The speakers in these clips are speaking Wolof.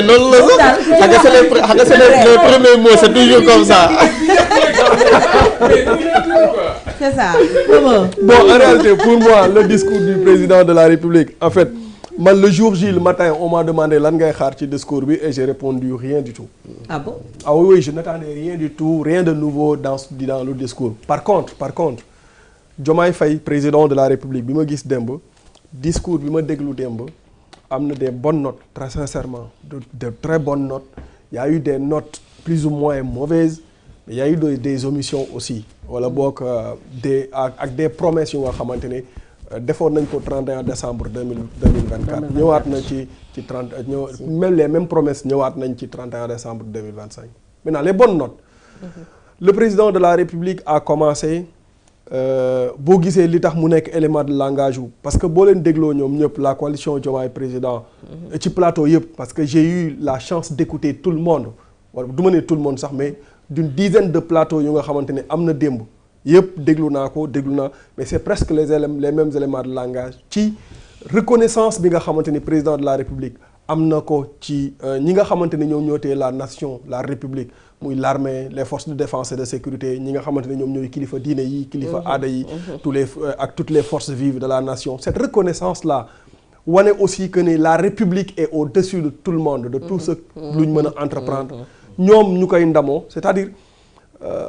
mais non la c'est les premiers mots c'est toujours comme ça. C'est ça. Bon, en réalité, pour moi, le discours du président de la République, en fait, moi, le jour J, le matin, on m'a demandé l'an ci discours et j'ai répondu rien du tout. Ah bon? Ah oui, je n'attendais rien du tout, rien de nouveau dans le discours. Par contre, Diomaye Faye, président de la République, bi ma gis démb discours bi ma déglu démb am na des bonnes notes, très sincèrement, de très bonnes notes. Il y a eu des notes plus ou moins mauvaises, mais il y a eu des omissions aussi. Wala boog ak des promesses yu nga xamante ne defoon nañ ko 31 décembre 2024. ñëwaat na ci 30 même les mêmes promesses ñëwaat nañ ci 31 décembre 2025. Maintenant les bonnes notes. Le président de la République a commencé boo gisee li tax mu nekk élément de langage wu parce que boo leen dégloo ñoom ñëpp la coalition Diomaye président ci plateau yëpp parce que j'ai eu la chance d'écouter tout le monde wala du ma ne tout le monde sax mais d'une dizaine de plateaux yu nga xamante ne am na démb yëpp déglu naa mais c'est presque les mêmes éléments de langage ci reconnaissance bi nga xamante ni président de la République am na ko ci ñi nga xamante ne ñoom ñoo tee la nation la République muy l'armée les forces de défense et de sécurité ñi nga xamante ne ñoom ñooy kilifa diine yi kilifa aada yi toutes les forces vives de la nation. Cette reconnaissance là wane aussi que la République est au-dessus de tout le monde de tout ce lu ñu mën a entreprendre ñoom ñu koy ndamoo. C'est-à-dire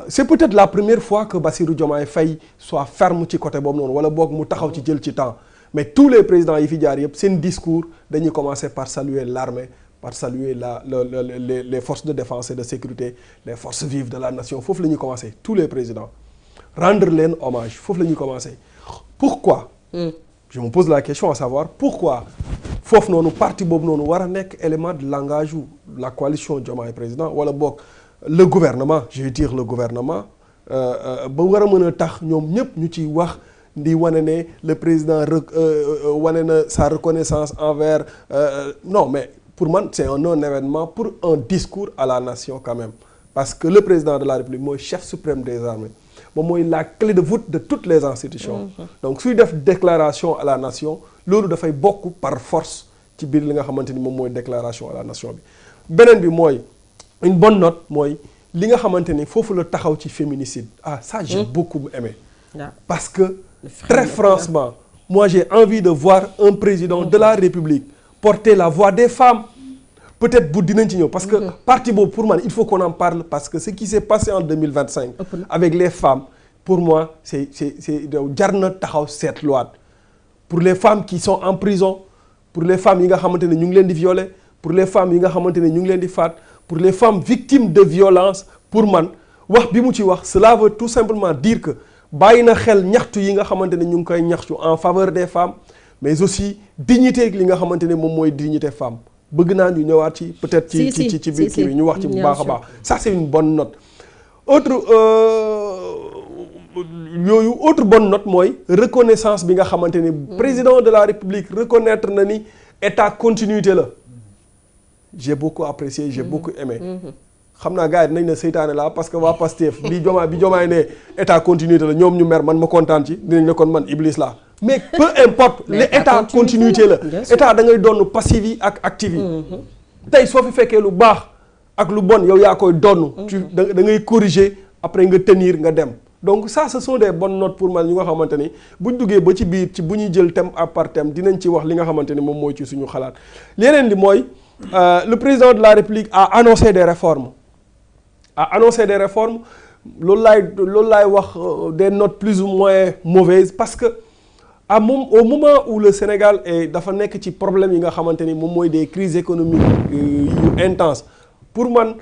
c'est peut-être la première fois que Bassirou Diomaye Faye soit ferme ci côté boobu noonu wala boog mu taxaw ci jël ci temps mais tous les présidents yi fi jaar yëpp seen discours dañuy commencer par saluer l'armée, par saluer les forces de défense et de sécurité, les forces vives de la nation. Foofu la ñuy commencer tous les présidents rendre leen hommage foofu la ñuy commencer. Pourquoi? Je me pose la question à savoir pourquoi foofu noonu parti boobu noonu war a nekk élément de langage ou la coalition Diomaye président wala boog le gouvernement, je veux dire le gouvernement ba war a mën a tax ñoom ñëpp ñu ciy wax di wane ne le président wane na sa reconnaissance envers non mais pour moi c'est un non-événement pour un discours à la nation quand même parce que le président de la République mooy chef suprême des armées moom mooy la clé de voûte de toutes les institutions. Donc suy def déclaration à la nation loolu dafay bokk par force ci biir li nga xamante ni moom mooy déclaration à la nation bi. Beneen bi mooy une bonne note mooy li nga xamante ni foofu la taxaw ci féminicide ça j'ai beaucoup aimé. Parce que très franchement moi j'ai envie de voir un président de la République porter la voix des femmes. Peut-être bu dinañ ci ñëw parce que parti boobu pour moi il faut qu'on en parle parce que ce qui s'est passé en 2025 avec les femmes pour moi c'est jar na taxaw seetluwaat pour les femmes qui sont en prison, pour les femmes yi nga xamante ne ñu ngi leen di violer, pour les femmes yi nga xamante ne ñu ngi leen di faat, pour les femmes victimes de violence. Pour man wax bi mu ci wax cela veut tout simplement dire que bàyyi na xel ñaxtu yi nga xamante ne ñu ngi koy ñaxtu en faveur des femmes mais aussi dignité li nga xamante ne moom mooy dignité femme. Bëgg naa ñu ñëwaat ci peut-être ci biir kii bi ñu wax ci bu baax a baax. Ça c'est une bonne note. Autre bonne note mooy reconnaissance bi nga xamante ni président de la République reconnaître na ni état continuité la. J'ai beaucoup apprécié, j'ai beaucoup aimé. Xam naa gars yi dinañ ne seytaane la parce que waa Pastef bi Diomaye ne état continuité la ñoom ñu mer man ma kontaan ci dinañ ne kon man Iblis la. Mais peu importe l'état continuité la état da ngay doon passif yi ak actif yi tey soo fi fekkee lu baax ak lu bon yow yaa koy doon da ngay corriger après nga tenir nga dem. Donc ça ce sont des bonnes notes pour man ñu nga xamante ni buñ duggee ba ci biir ci bu ñuy jël thème par thème dinañ ci wax li nga xamante ni moom mooy ci suñu xalaat. Leneen li mooy le président de la République a annoncé des réformes loolu laay wax des notes plus ou moins mauvaises parce que au moment où le Sénégal dafa nekk ci problème yi nga xamante ni moom mooy des crises économiques yu intenses pour man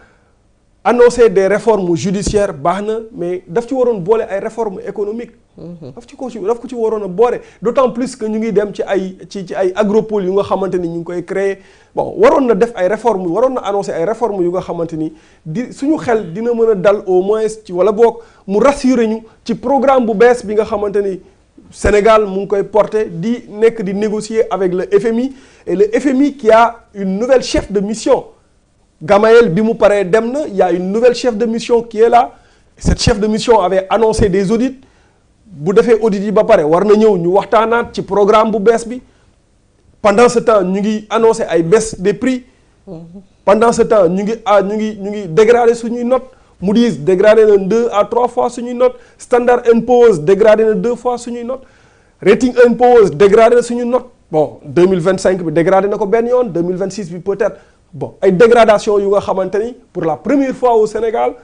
annoncer des réformes judiciaires baax na mais daf ci waroon boole ay réformes économiques. daf ko ci waroon a boole d'autant plus que ñu ngi dem ci ay agropoles yu nga xamante ni ñu ngi koy créer bon waroon na def ay réformes waroon na annoncer ay réformes yu nga xamante ni suñu xel dina mën a dal au moins ci wala boog mu rassurer ñu ci programme bu bees bi nga xamante ni Sénégal mu ngi koy porter di négocier avec le FMI et le FMI qui a une nouvelle chef de mission. Gamaël bi mu paree dem na, il y a une nouvelle chef de mission qui est là. Cette chef de mission avait annoncé des audits. Bu defee audit yi ba pare war na ñëw ñu waxtaanaat ci programme bu bees bi. Pendant ce temps ñu ngi annoncé ay baisse des prix pendant ce temps ñu ngi dégrader suñuy notes. Moody's dégradé na 2 à 3 fois suñuy notes. Standard & Poor's dégradé na 2 fois suñuy notes. Rating & Poor's dégradé na suñuy notes. Bon 2025 bi dégradé na ko benn yoon 2026 bi peut-être bon ay dégradation yu nga xamante ni pour la première fois au Sénégal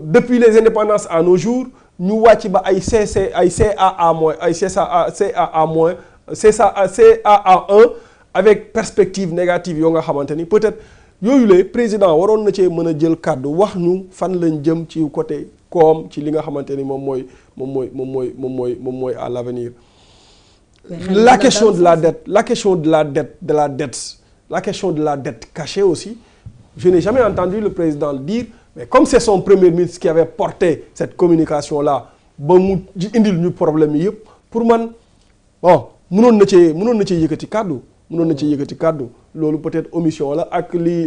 depuis les indépendances à nos jours ñu wàcc ba ay CAA moins ay CAA moins CAA1 avec perspective négative yoo nga xamante ni peut-être yooyu le président waroon na cee mën a jël kàddu wax ñu fan lañ jëm ci côté koom ci li nga xamante ni moom mooy à l'avenir. La question de la dette cachée aussi, je n'ai jamais entendu le président le dire, mais comme c'est son premier ministre qui avait porté cette communication-là, ba mu indil ñu problème yi yëpp pour man bon mënoon na cee yëkkati kàddu loolu peut-être omission la ak li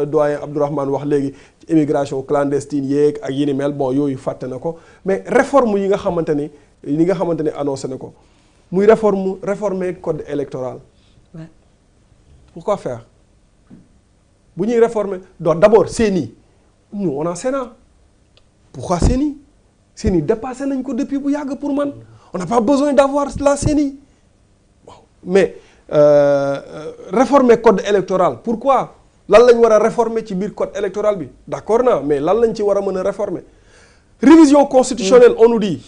doyen Abdourahmane wax léegi ci immigration clandestine yeeg ak yi ni mel bon yooyu fàtte na ko mais réforme yi nga xamante ni annoncé na ko. muy réformer code électoral. Ouais. Pourquoi faire? Bu ñuy réformer donc d'abord CENI nous on a Sénat. Pourquoi CENI? CENI dépassé nañ ko depuis bu yàgg pour man. On n'a pas besoin d'avoir la CENI. Bon. Mais réformer code électoral pourquoi? Lan lañ war a réformer ci biir code électoral bi d'accord na mais lan lañ ci war a mën a réformer. Révision constitutionnelle on nous dit.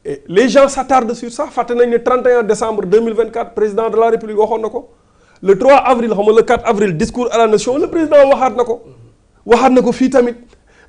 Et les gens s'attardent sur ça fàtte nañ ne 31 décembre 2024 président de la République waxoon na ko le 3 avril xam nga le 4 avril discours à la nation le président waxaat na ko fii tamit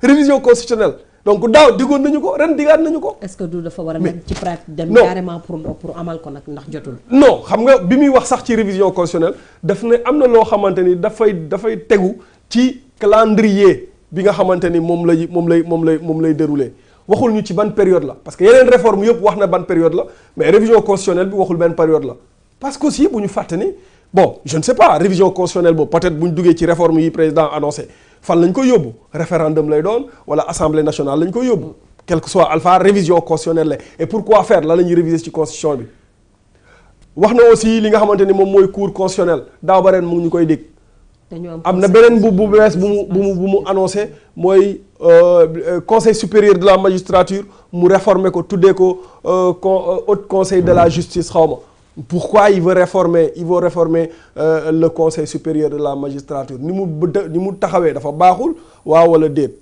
révision constitutionnelle donc daaw diggoon nañu ko ren diggaat nañu ko. est-ce que du dafa war a nekk ci pratique dem carrément pour amal ko nag ndax jotul. non xam nga bi muy wax sax ci révision constitutionnelle daf ne am na loo xamante ni dafay tegu ci calendrier bi nga xamante ni moom lay dérouler. waxul ñu ci ban période la parce que yeneen réforme yëpp wax na ban période la mais révision constitutionnelle bi waxul benn période la parce que aussi bu ñu fàtte ni bon je ne sais pas révision constitutionnelle boobu peut-être bu ñu duggee ci réforme yi président annoncé fan lañ koy yóbbu référendum lay doon wala assemblée nationale lañ koy yóbbu quel que soit alpha révision constitutionnelle la et pourquoi faire la ñuy réviser ci constitution bi wax na aussi li nga xamante ni moom mooy cour constitutionnelle daaw ba ren mu ngi ñu koy dégg am na beneen bu bees bu mu annoncé mooy conseil supérieur de la magistrature mu réformer ko tuddee ko haut conseil de la justice xaw ma pourquoi il veut réformer le conseil supérieur de la magistrature ni mu taxawee dafa baaxul waaw wala déet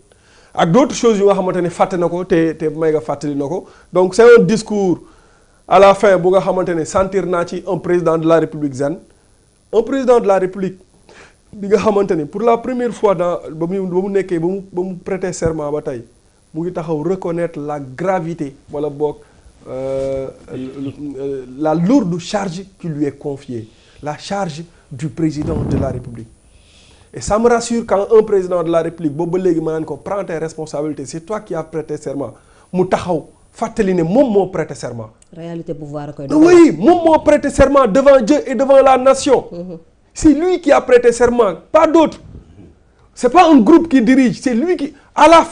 ak d'autres choses yu nga xamante ni fàtte na ko te may nga fàttali na ko donc c'est un discours à la fin bu nga xamante ne sentir naa ci un président de la République zen un président de la République bi nga xamante ni pour la première fois ba mu prêter serment ba tey mu ngi taxaw reconnaître la gravité wala boog la lourde charge qui lui est confiée la charge du président de la République et ça me rassure quand un président de la République boobu ba léegi ma naan ko prends tes responsabilités c'est toi qui as prêté serment mu taxaw fàttali ne moom moo prêter serment. réalité pouvoir koy oui moom moo prêter serment devant Dieu et devant la nation. C'est lui qui a prêté serment, pas d'autre. C'est pas un groupe qui dirige, c'est lui qui... À la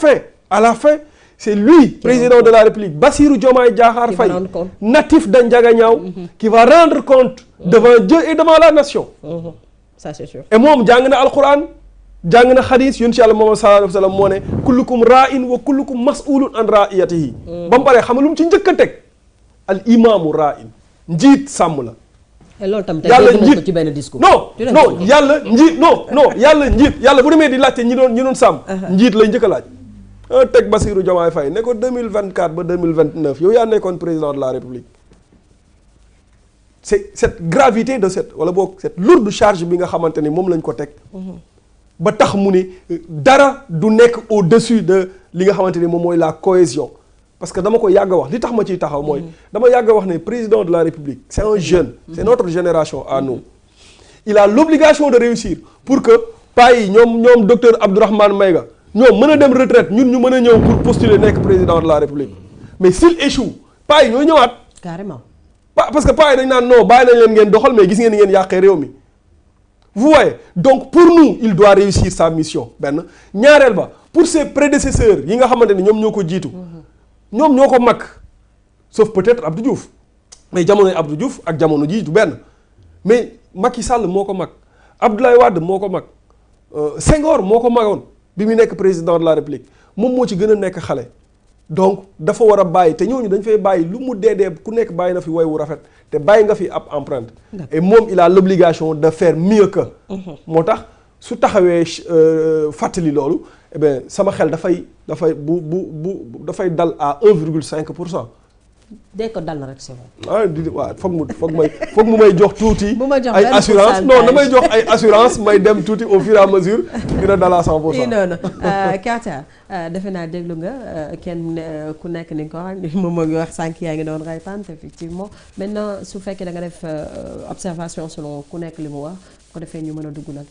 fin, c'est lui, président de la République, Bassirou Diomaye Diakhar Faye, natif d'Ndiaganiao, qui va rendre compte devant Dieu et devant la nation. Ça c'est sûr. Et moi, jàng na Al-Qur'an, jàng na hadith, yonent Yàlla Muhammad sallallahu alayhi wa sallam moo ne kullukum ra'in wa kullukum mas'ulun an ra'iyatihi. Ba mu paree xam nga lu mu ci njëkk a teg al imaamu ra'in njiit sàmm la. loolu tam tey dégg nañ ko ci benn discours. yàlla njiit yàlla bu demee di laajte ñi doon sàmm. njiit lay njëkk a laaj. teg Bassirou Diomaye Faye ne ko 2024 ba 2029 yow yaa nekkoon président de la République. c'est cette gravité de cette lourde charge bi nga xamante ni moom lañ ko teg. ba tax mu ni dara du nekk au-dessus de li nga xamante ni moom mooy la cohésion. parce que dama ko yàgg a wax li tax ma ciy taxaw mooy dama yàgg a wax ne président de la République c'est un jeune c'est notre génération à nous il a l'obligation de réussir pour que paa yi ñoom docteur Abdourahmane Maïga ñoom mën a dem retraite ñun ñu mën a ñëw pour postuler nekk président de la République mais s'il échoue paa yi ñooy ñëwaat carrément parce que paa yi dañ naan non bàyyi nañ leen ngeen doxal mais gis ngeen ni ngeen yàqee réew mi vous voyez donc pour nous il doit réussir sa mission benn ñaareel ba pour ses prédécesseurs yi nga xamante ni ñoom ñoo ko jiitu ñoom ñoo ko mag sauf peut-être Abdou Diouf mais jamonoy Abdou Diouf ak jamono ji du benn mais Macky Sall moo ko mag Abdoulaye Wade moo ko mag Senghor moo ko magoon bi mu nekk président de la République moom moo ci gën a nekk xale. donc dafa war a bàyyi te ñooñu dañ fay bàyyi lu mu dee ku nekk bàyyi na fi woy wu rafet te bàyyi nga fi ab empreinte. et moom il a l'obligation de faire mieux que. moo tax su taxawee fàttali loolu eh bien sama xel dafay dafay dal à 1,5%. dès que dal na rek c'est bon. ah di waaw foog mu may jox tuuti. ay assurance non damay jox ay assurance may dem tuuti au fur et à mesure dina dal à 100%. non Keita defe naa déglu nga kenn ku nekk ni nga ko wax moom moo ngi wax sànq yaa ngi doon raytaan effectivement maintenant su fekkee da nga def observation selon ku nekk li mu wax ko defee ñu mën a dugg nag.